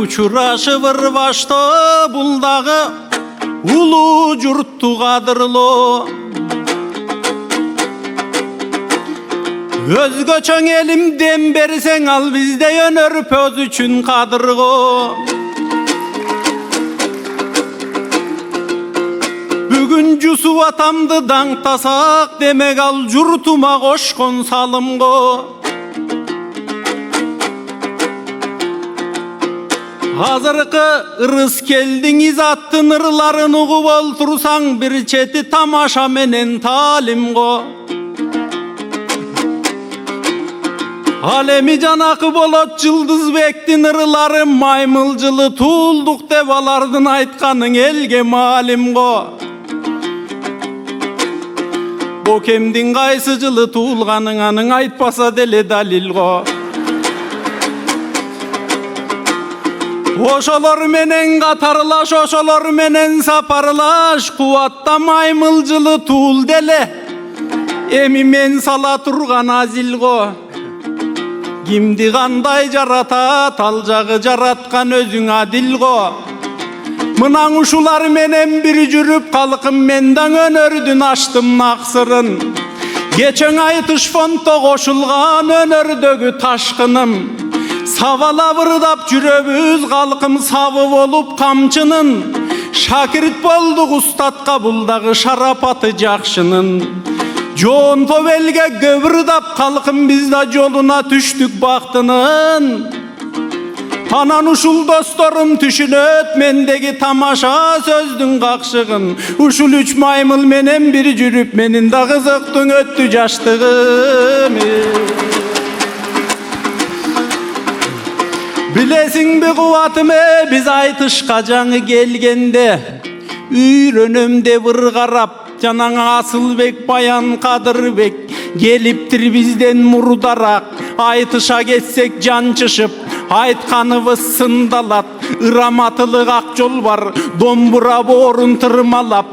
Uçuraşıbır başta buldağı ulu jurttu kadırlo. Özgöçöň elimden bersen al bizde yönör pöz üçün kadırgo. Bugün Yusuf atamdı dаңtasak demek al jurtuma koşkon salımgo. Hazırkı ırыс keldin izattın ırların uğup oltursan bir çeti tamaşa menen talimgo. Alemi janakı bolot Yıldız Bektin ırları maymılcılı tuulduk devalardın aytkanın elge malimgo. Bokemdin kaysyjılı tuulganın anın aytpasa dele dalilgo. Oşolor menen katarlaş, oşolor menen saparlaş, kuvatta maymılcılı tuul dele. Emi men sala turgan azilgo. Kimdi kanday jaratat, aljağı jaratkan özüň adilgo. Mınan uşular menen bir jürüp kalkım mendan önördün açtım naksırın. Geçen ay tışfonto koşulgan önördögü taşkınım. Savala vırdap jüröbüz kalkım savı olup kamçının. Şakirt bolduk ustad kabuldağı şarapatı jakşının. Joon Tobelge göbürdap kalkım bizde joluna düştük baktının. Anan uşul dostorum tüşünöt mendegi tamaşa sözdün kakşıgın. Uşul üç maymıl menen bir jürüp menin da kızıktın öttü jaştığım. Bilesin bir kuvatımı biz aytışkacağı gelgende. Üyrönömde bir karap Canan Asılbek Bayan Kadırbek geliptir bizden murdarak. Aytışa geçsek can çışıp aytkanıbız sındalat. Iramatılık akjol var dombura borun tırmalap.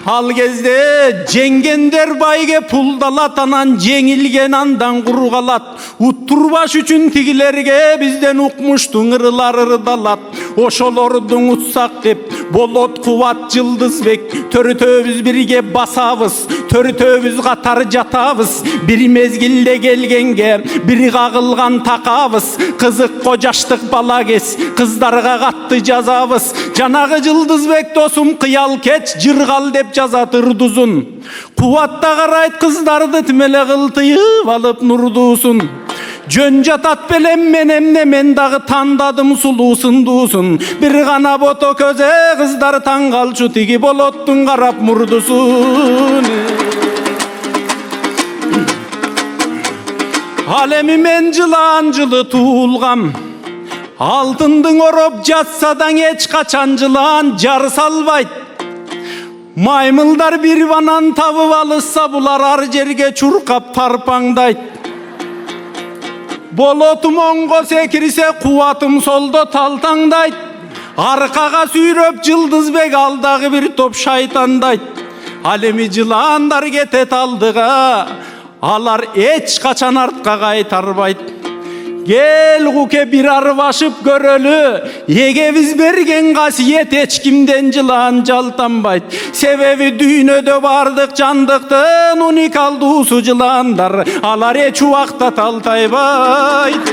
Al gezde jengender bayge puldalat anan jengilgen andan kurgalat. Utturbaş üçün tigilerge bizden ukmuştun ırılar ırdalat. Oşolordun utsak dep bolot kuvat Yıldız Bek. Törütöbüz birge basabız, törütöbüz katar jatabız. Bir mezgilde gelgenge biri kagılgan takabız. Kızık kocaştık bala kes, kızlarga katты jazabız. Janagı Yıldız Bek dosum kıyal keç, jırgal dep jazatır duzun. Kuvatta karayt kızdardı timele kıltıyıp alıp nurdusun. Jön jatat belen menemne men dağı tandadım sulusun dusun. Bir gana boto köze kızдар tangal şu tigi bolottun karap murdusun. Alemi men jılancılı tuulgam. Altındın orop jatsadan eç kaçan jılan jar salbayt. Maymılдар bir vanan tabıp alışsa bular ar jerge çurkap tarpangdayt. Bolotum ongo sekirse kuvatım solda taltangdayt. Arkaga süyröp Yıldız Bek aldağı bir top şaytandayt. Alemi jılandar ketet aldıga, alar eç kaçan artka kaytarbayt. Gel kuke bir arvaşıp görölü, yegeviz bergen kasiyet eç kimden jılan jaltanbayt. Sebebi düýnöde bardık jandıktın unik aldusu jılandar, alar eç uwakta taltaybayt.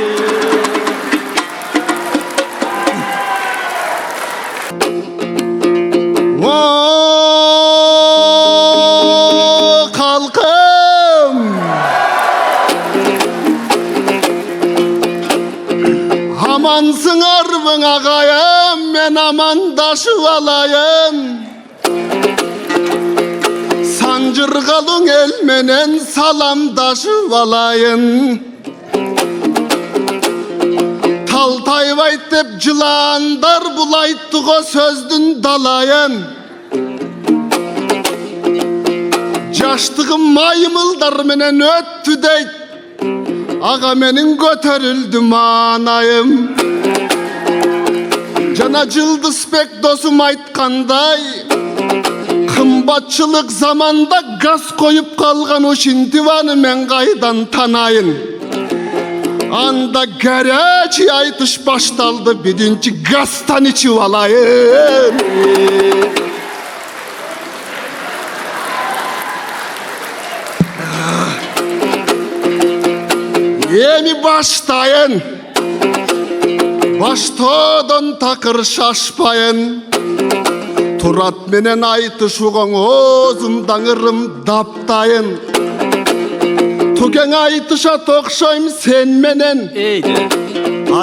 Kalkım amansın arvın ağayım, men amandaşıp alayım. Sancırgalın el menen salamdaşıp alayım. Taltaybayt dep jılandar bulayttıgo sözdün dalayın. Jaştığım maymıldar menen öttü deyt. Ağa menin götörüldü manayım. Jana Yıldız Bek dosum aytkanday, kımbatçılık zamanda gaz koyup kalgan o şintivanı men kaydan tanayın. Anda gereci aytış baştaldı, birinci gastan içip alayım. Yemi baştayın, baştadan takır şaşpayın. Turat menen aytışuğun ozumdan ırım daptayın. Tuken aytışa tokşayım sen menen,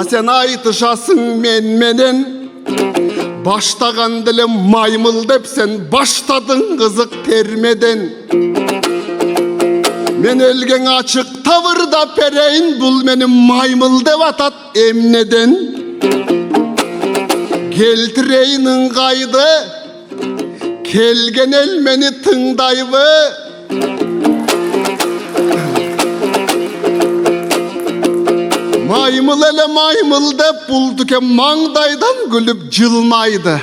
sen aytışasın men menen. Baştagan dilem maymıl dep sen baştadın kızık termeden. Men elgen açık tavırda pereyin, bul menim maymıl dep atat emneden. Geltireyinin kaydı, kelgen el meni tıngdayvı. Maymıl ele maymıl dep bulduken mangdaydan gülüp cılmaydı.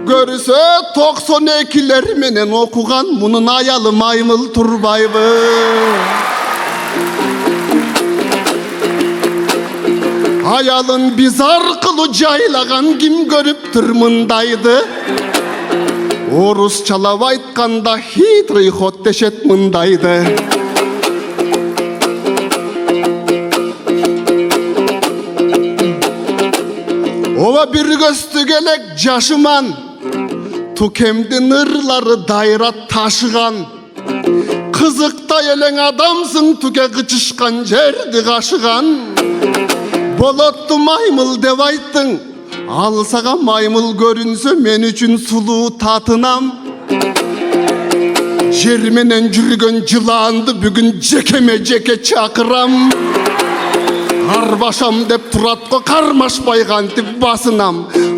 Görse 92'ler menen okugan bunun ayalı maymıl turbayvı. Ayalın bizar kılı caylagan kim görüp tırmındaydı. Orus çalap aytkanda hidri hot deşet mındaydı. Ova bir göstü gelek caşıman, tukemdin ırları dayrat taşıgan. Kızıkta yelen adamsın, tuke gıçışkan cerdi kaşıgan. Bolottu maymıl dev ayttın, alsaga maymıl görünse men üçün sulu tatınam. Jermenen jürgen jılandı bugün cekeme ceke çakıram. Arbaşam dep turatko karmaşpay gantip basınam.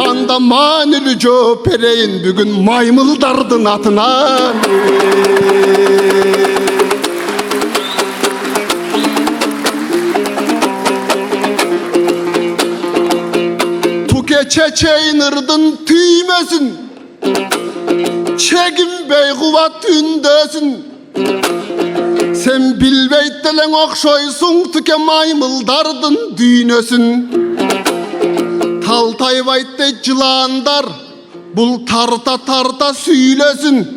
Anda manülü jo pereyin bugün maymıldardın atынан. Tuke çeçeyin ırdın tüymesin, çekim bey kuvat tündösün. Sen bilbeyttelen okşoysun, tüke maymıldardın düğnösün. Taltayvaytte cılandar, bul tarta tarta süylösün.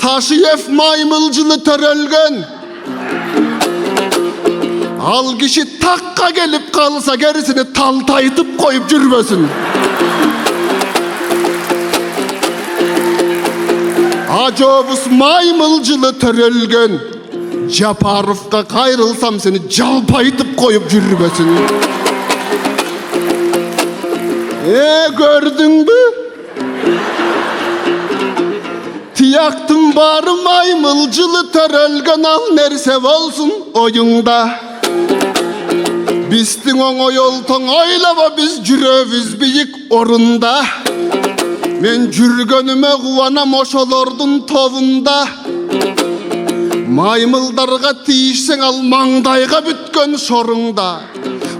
Taşıyef maymılcılı törölgön, al kişi takka gelip kalsa gerisini taltaytıp koyup cürmösün. Acobus maymılcılı törölgön, Japarov'ka kayrılsam seni jalpaytıp koyup cürmösün. Gördün mü? Tiyaktım barı maymılcılı törölgön, al nersev olsun oyunda. Biztin oňo yoltoň oylaba biz jüröbüz biyik orunda. Men jürgönüme kuvanam oşolordun tovunda. Maymıldarga tiyişseň al mangdayga bütkön sorunda.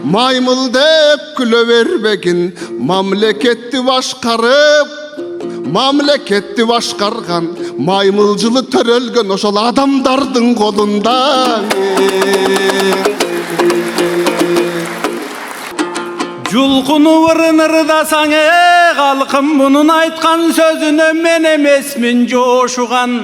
Maymıl dep küle berbegin, mamleketti başkarıp, mamleketti başkargan maymılcılı törölgön oşol adamdardın kolunda. Julkunu vırınır da saňe halkım bunun aytkan sözüne men emesmin joşugan.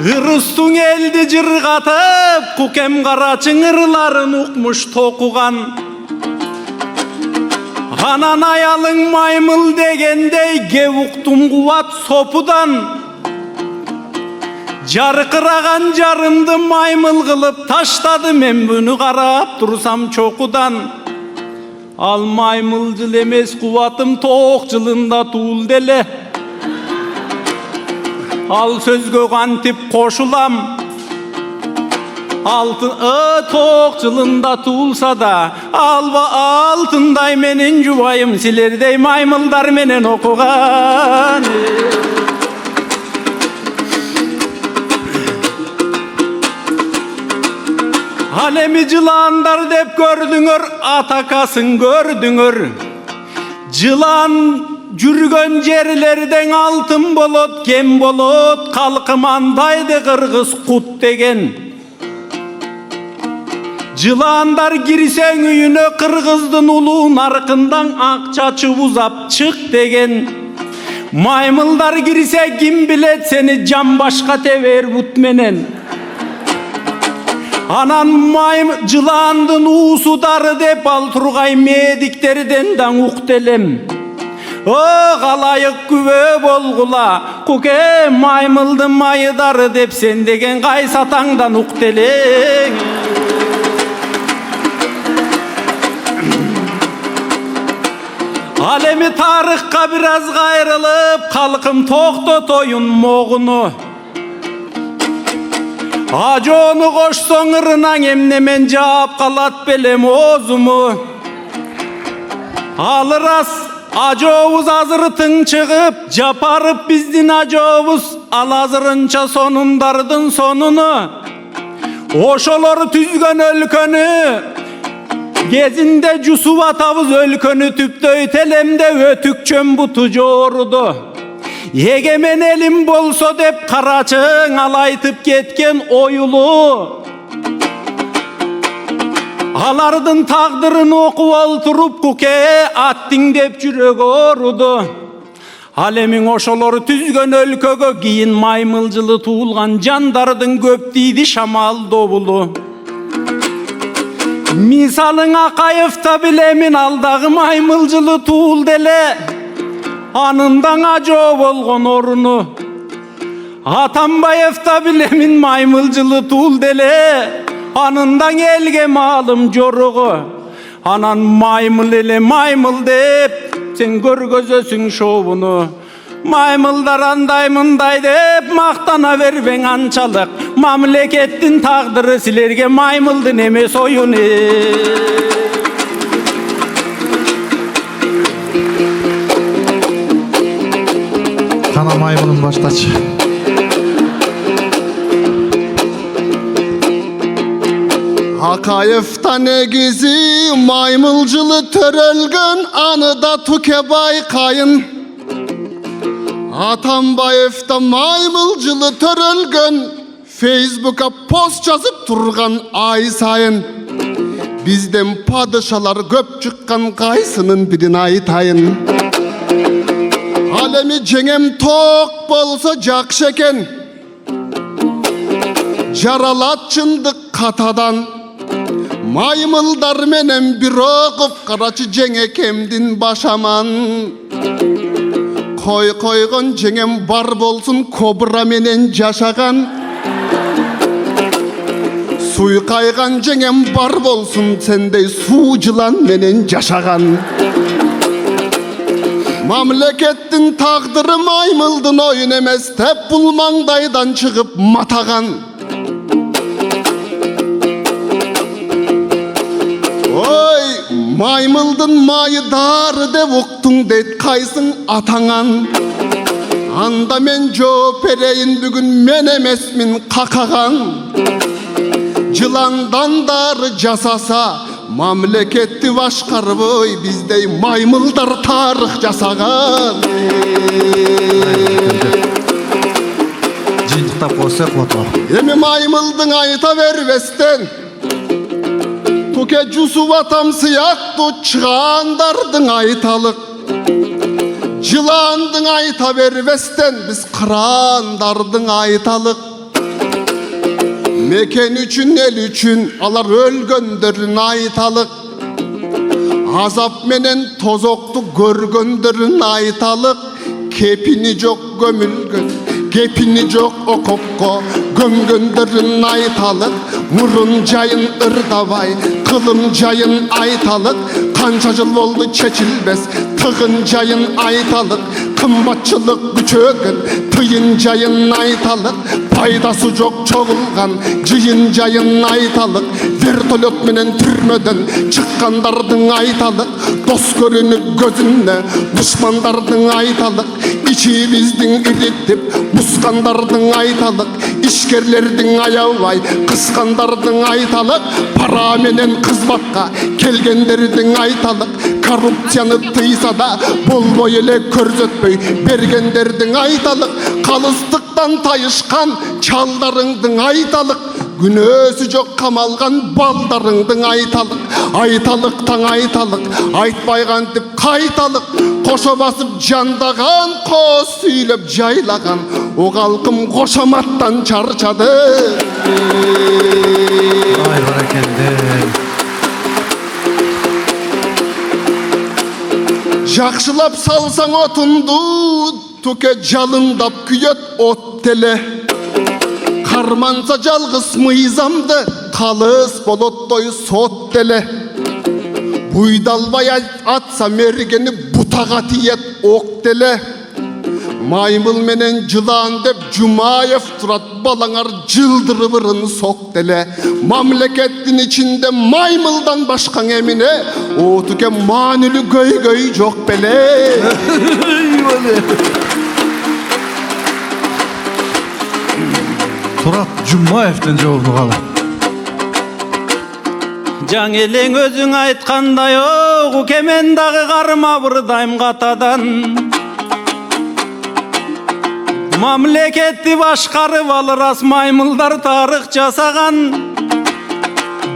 Irıstun eldi jırgatıp, kukem kara çıngırların ukmuş tokugan. Anan ayalın maymıl degendey gevuktum kuvat sopudan. Jarkıragan jarımdı maymıl kılıp taşladı, men bunu karap dursam çokudan. Al maymılcıl emes kuvatım toğçılında tuğul dele. Al sözgö kantip koşulam. Altın toğçılında tuğulsa da, alba altınday menin jubayım, silerdey maymıldar menen okugan. Alemi cılandar dep gördüңөр, atakasın gördüңөр. Cılan Жүрgön жерlerden altın bolot, kem bolot, kalkımandaydı Kırgız kut degen. Жыландар girsen үйüne Kırgızdın uluğun arkından akçaçı uzap çık degen. Maymılдар girse kim bilet seni can başka tever butmenen. Anan жыландын уусу дары деп ал тургай медиктерден уктелем. О калайык күбө болгула, куке маймылдын майы дары деп сен деген кай сатаңдан уктелең. Ал эми тарыхка бир аз кайрылып, калкым токтотоюн могуну. Ажону кошсоң ырынан эмнемен жаап калат белем оозуму. Ал ырас ажообуз азыр тыңчыгып, жапарып биздин ажообуз ал азырынча сонундардын сонуну. Ошолор түзгөн өлкөнү кезинде жусуп атабыз өлкөнү түптөй телемде өтүкчөн буту жооруду. Егемен элим болсо деп карачың ал айтып кеткен оюлу. Алардын тагдырын окуп олтуруп куке аттың деп жүрөк ооруду. Ал эми ошолор түзгөн өлкөгө кийин маймылжылы туулган жандардын көп тийди шамал добулу. Мисалың Акаевта билемин алдагы маймылжылы туул деле. Анындан ажоо болгон оруну. Атамбаевта билемин маймылжылы туул деле. Анындан элге маалым жорого. Анан маймыл эле маймыл деп сен көргөзөсүң шоуну. Маймылдар андай мындай деп мактана бербең анчалык. Мамлекеттин тагдыры силерге маймылдын эмес оюн. Кана маймылын баштачы. Акаевта негизи маймылжылы төрөлгөн, аны да туке байкайын. Атамбаевта маймылжылы төрөлгөн, Facebook'a пост жазып турган ай сайын. Бизден падышалар көп чыккан кайсынын бирин айтайын. Ал эми жеңем ток болсо жакшы экен, жаралат чындык катадан. Маймылдар менен бир окуп карачы жеңекемдин башаман. Койгон жеңем бар болсун кобра менен жашаган. Суйкайган жеңем бар болсун сендей суу жылан менен жашаган. Мамлекеттин тагдыры маймылдын оюн эмес деп бул маңдайдан чыгып матаган. Ой, маймылдын майы дары деп уктуң дейт кайсың атаңан. Анда мен жооп берейин, бүгүн мен эмесмин какаган. Жыландан дары жасаса мамлекетти башкарбай биздей маймылдар тарых жасаган. Жыйынтыктап койсок фото. Эми маймылдың айта бербестен туке жусуп атам сыяктуу чыгандардын айталык. Жыландың айта бербестен биз кырандардын айталык. Мекен үчүн, эл үчүн алар өлгөндөрүн айталык. Азап менен тозокту көргөндөрүн айталык. Кепини жок көмүлгөн, кепини жок окопко көмгөндөрүн айталык. Мурун жайын ырдабай, кылым жайын айталык. Канча жыл болду чечилбес, тыгын жайын айталык. Кымбатчылык күчөгөн, тыйын жайын айталык. Пайдасы жок чогулган, жыйын жайын айталык. Вертолет менен түрмөдөн чыккандардын айталык. Дос көрүнүп көзүнө душмандардын айталык. İçimizdin iritip, buskandardın aytalık. işkerlerдің аябай, қысқандардың айталық, пара менен қызматқа келгендердің айталық, коррупцияны тыйса да болбой эле көрсөтпөй бергендердің айталық, қалыстықтан тайышқан чалдарыңдың айталық, күнөөсү жок камалган балдарыңдың айталық, айталықтан айталық, айтпай кантип кайталық, кошо басып жандаган, кос сүйлөп жайлаган, о калкым кошоматтан чарчады. Ай баракенде. Жакшылап салсаң отунду, туке жалындап күйөт от теле. Карманса жалгыз мыйзамды, калыс болоттой сот теле. Буйдалбай атса мергени бутага тиет ок теле. Маймыл менен жылан деп Жумаев турат, балаңар жылдырыбырын сок теле. Мамлекеттин ичинде маймылдан башкаң эмине, отуке маанилүү көйгөй жок беле. Турат Жумаевтен жообун кала. Жаң элең өзүң айткандай, огу кемен дагы карма бырдайм катадан. Мамлекетти башкарып алыр рас маймылдар тарых жасаган.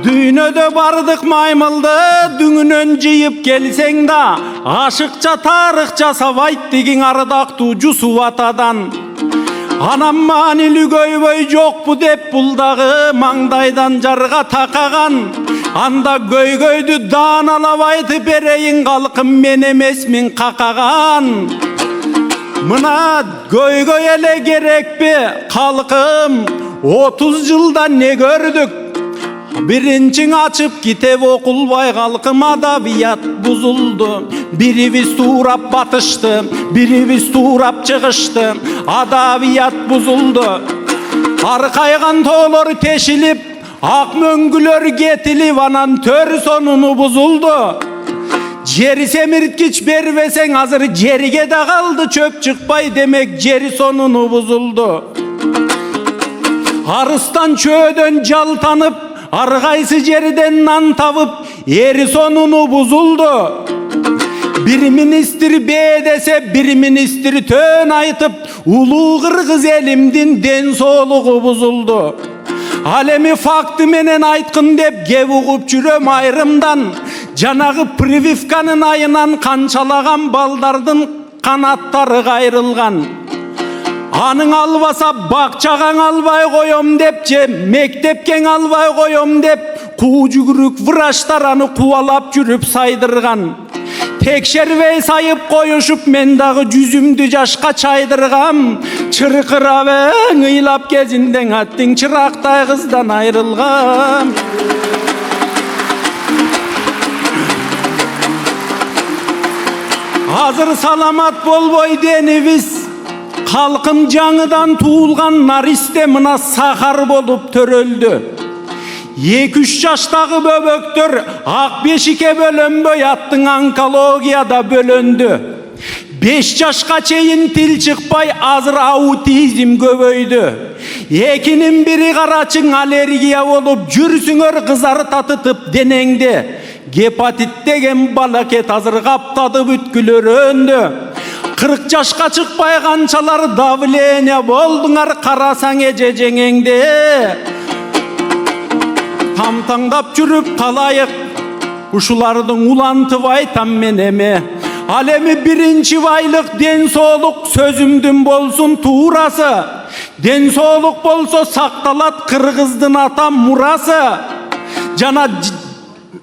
Дүйнөдө бардык маймылды дүңүнөн жыйып келсең да, ашыкча тарых жасабайт дегиң ардактуу Жусуп атадан. Анам маанилүү көйбөй жокпу деп бул дагы маңдайдан жарга такаган. Анда көйгөйдү дааналап айтып берейин, калкым мен эмесмин какаган. Мына көйгөй эле керекпи калкым, 30 жылда не көрдүк? Биринчиң ачып китеп окулбай калкым, адабият бузулду. Бирибиз туурап батышты, бирибиз туурап чыгышты, адабият бузулду. Аркайган тоолор тешилип, ак мөңгүлөр кетилип, анан төр сонуну бузулду. Жери семирткич бербесең азыр жерге да калды, чөп чыкпай демек жери сонуну бузулду. Арыстан чөөдөн жалтанып, аргайсы жерден нан табып, ери сонуну бузулду. Бир министр бе десе, бир министр төн айтып, улуу кыргыз элимдин ден соолугу бузулду. Ал эми факты менен айткын деп кеп угуп жүрөм айрымдан. Жанагы прививканын айынан канчалаган балдардын канаттары кайрылган. Аның албаса бакчагаң албай коем деп же мектепкең албай коем деп куу жүгүрүк врачтар аны кубалап жүрүп сайдырган. Текшербей сайып коюшуп мен дагы жүзүмдү жашка чайдыргам. Чыркырабың ыйлап кезиндең аттың чырактай кыздан айрылгам. Азыр саламат болбой денибиз, калкым жаңыдан туулган наристе мына сахар болуп төрөлдү. 2-3 жаштагы бөбөктөр ак бешикке бөлөнбөй аттың онкологияда бөлөндү. 5 жашка чейин тил чыкпай азыр аутизм көбөйдү. Экинин бири карачың аллергия болуп жүрсүңөр кызары татытып денеңде. Гепатит деген балакет азыр каптады бүткүлөрөндү. 40 жашка чыкпай канчалар давление болдуңар, карасаң эже жеңеңде. Тамтаңдап жүрүп калайык, ушулардын улантып айтам мен эме. Ал эми биринчи байлык ден соолук сөзүмдүн болсун туурасы. Ден соолук болсо сакталат кыргыздын атам мурасы. Жана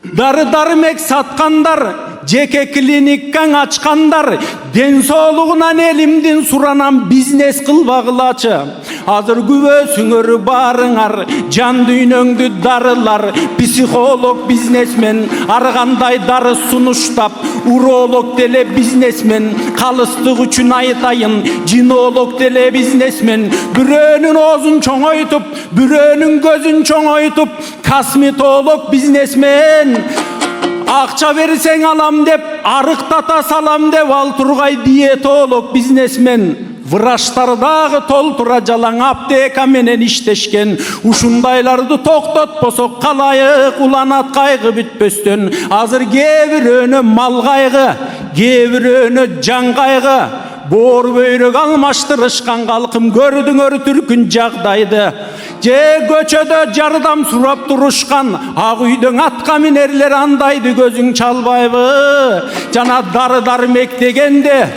дары-дармек саткандар, жеке клиникаң ачкандар, ден соолугунан элимдин суранан бизнес кылбагылачы. Азыр күбөсүңөр барыңар, жан дүйнөңдү дарылар, психолог бизнесмен, аргандай дары сунуштап, уролог деле бизнесмен, калыстык үчүн айтайын, жинолог деле бизнесмен, бирөөнүн оозун чоңойтуп, бирөөнүн көзүн чоңойтуп, косметолог бизнесмен. Акча берсең алам деп, арыктата салам деп ал тургай диетолог бизнесмен. Враштардагы толтура жалаң аптека менен иштешкен. Ушундай токтотпосок калайык, уланат кайгы бүтпөстөн. Азыр кээ бирөөнө мал кайгы, кээ бирөөнө жан кайгы. Боор бөйрөк алмаштырышкан калкым, көрдүңөр түркүн жагдайды. Же көчөдө жардам сурап турушкан ак үйдөн атка минерлер андайды көзүң чалбайбы? Жана дары мектегенде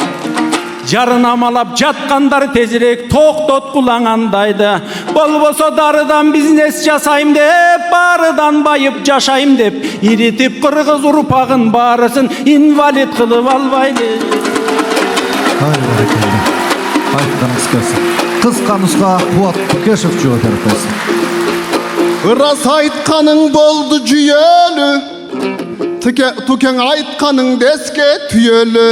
жарын амалап жаткандар тезирээк токтот кулаңандайды. Болбосо дарыдан бизнес жасайм деп, барыдан байып жашайм деп, иритип кыргыз урпагын баарысын инвалид кылып албайлы. Ай, баракелде. Айтқаныңыз келсін. Қысқа нұсқа Қуат Түркешев жооп берипсиз. Ырас айтканың болды жүйөлү, Түкең айтканың деске түйөлү.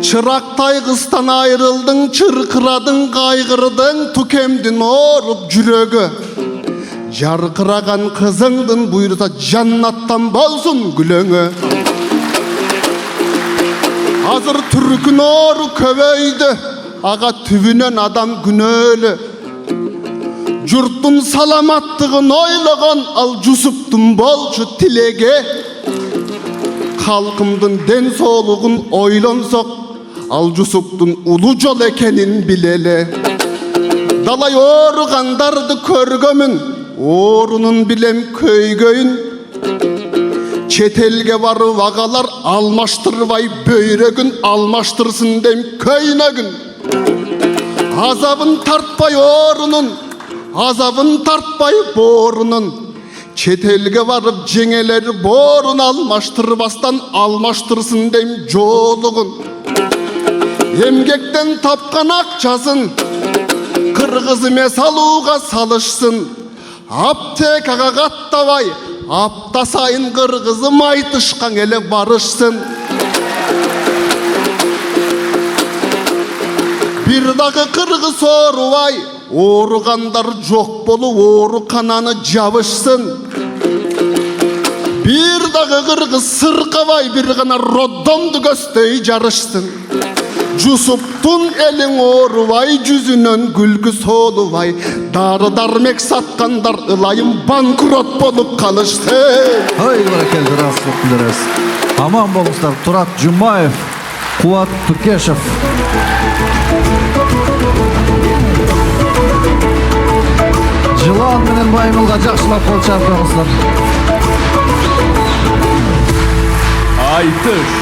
Чырактай кыздан айрылдың, чыркырадың, кайгырдың, Түкемдин ооруп жүрөгү. Жаркыраган кызыңдын буйруса жаннаттан болсун күлөңү. Азыр түркүн оору көбөйдү, ага түбүнөн адам күнөөлү. Журттун саламаттыгын ойлогон ал Жусуптун болчу тилеги. Калкымдын ден соолугун ойлонсок, ал Жусуптун улуу жол экенин билели. Далай ооругандарды көргөмүн, оорунун билем көйгөйүн. Чет элге барып агалар алмаштырбай бөйрөгүн алмаштырсын дейм көйнөгүн. Азабын тартпай оорунун, азабын тартпай боорунун. Чет элге барып жеңелер боорун алмаштырбастан алмаштырсын дейм жоолугун. Эмгектен тапкан акчасын кыргыз эмес алууга салышсын. Аптекага каттабай апта сайын кыргызы майтышкан эле барышсын. Бир дагы кыргыз оорубай, ооругандар жок болуп оорукананы жабышсын. Бир дагы кыргыз сыркабай, бир гана роддомду көздөй жарышсын. Жусуптун элиң оорубай, жүзүнөн күлкү соолубай, дары дармек саткандар ылайым банкрот болуп калышты. Ай, баракелде, расылык билерес. Аман болуңуздар. Турат Жумаев, Куат Түркешев. Жылан менен Баймылга жакшылап кол чапкаңыздар. Айтыш